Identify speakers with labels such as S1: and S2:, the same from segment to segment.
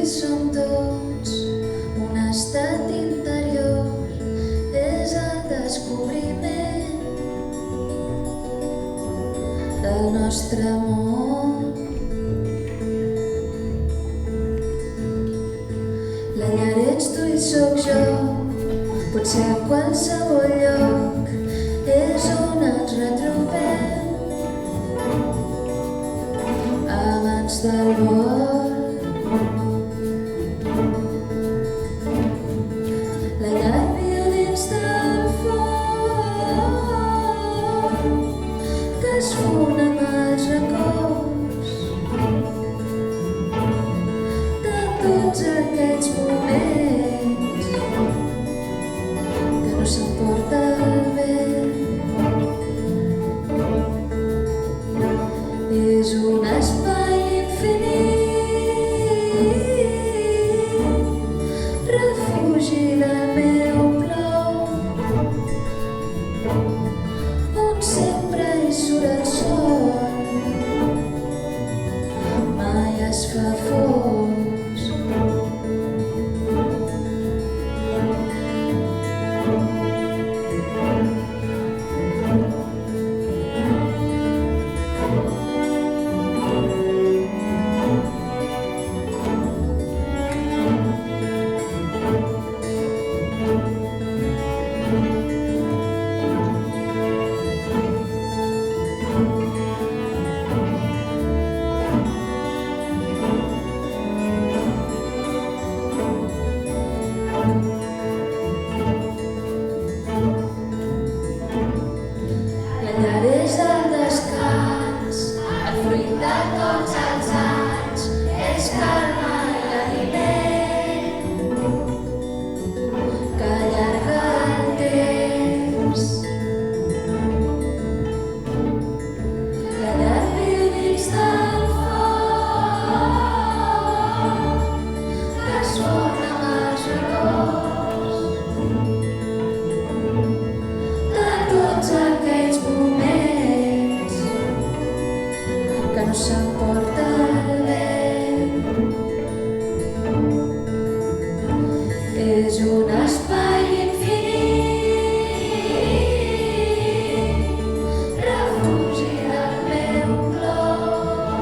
S1: som tots un estat interior, és el descobriment del nostre amor. La llar ets tu i sóc jo, potser a qualsevol lloc és on ens retrobem abans del vol. La llar viu dins del foc que es fon amb els records de tots aquests moments que no s'emporta el vent. És un espai infinit, refugi del meu plor, on sempre hi surt el sol, mai es fa fos. La llar és el descans, el fruit de tots els anys, és calma i l'aliment que allarga el temps. La llar viu dins del foc que es fon amb els records de tots aquells moments que no s'emporta el vent. És un espai infinit, refugi del meu plor,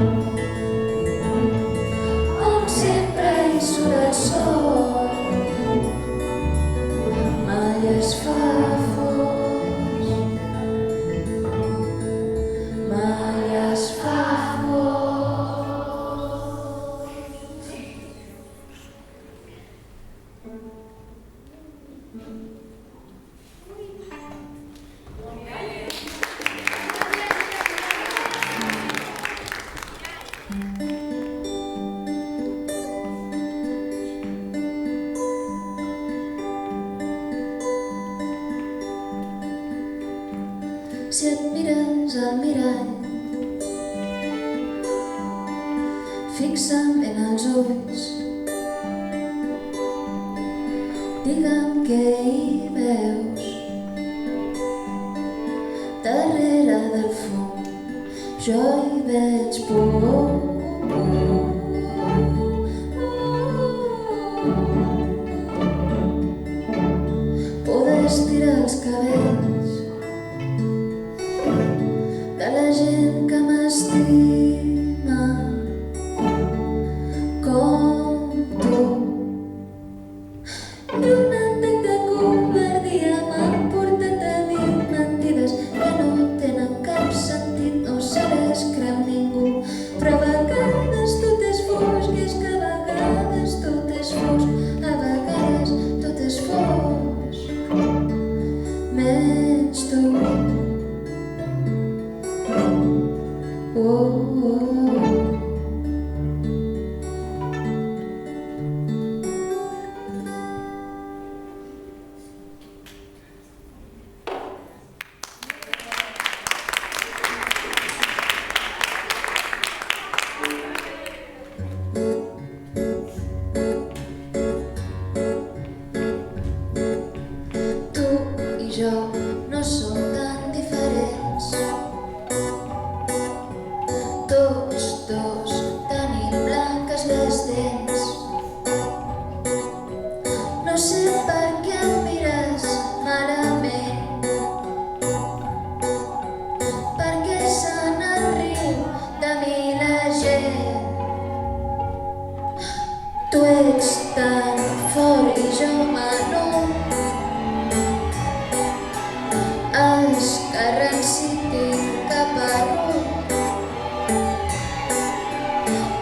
S1: on sempre hi surt el sol, mai es fa fos, mai es fa fos. Si et mires al mirall, fixa'm ben els ulls, digue'm què hi veus darrere del fum. Jo hi veig por. Poder estirar els cabells de la gent que m'estima com tu. I un atac de covardia m'ha portat a dir mentides que no tenen cap sentit, no se les creu ningú. Prova que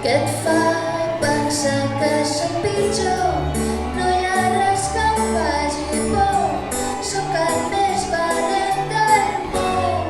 S1: que et fa pensar que sóc pitjor. No hi ha res que em faci por, sóc el més valent del món.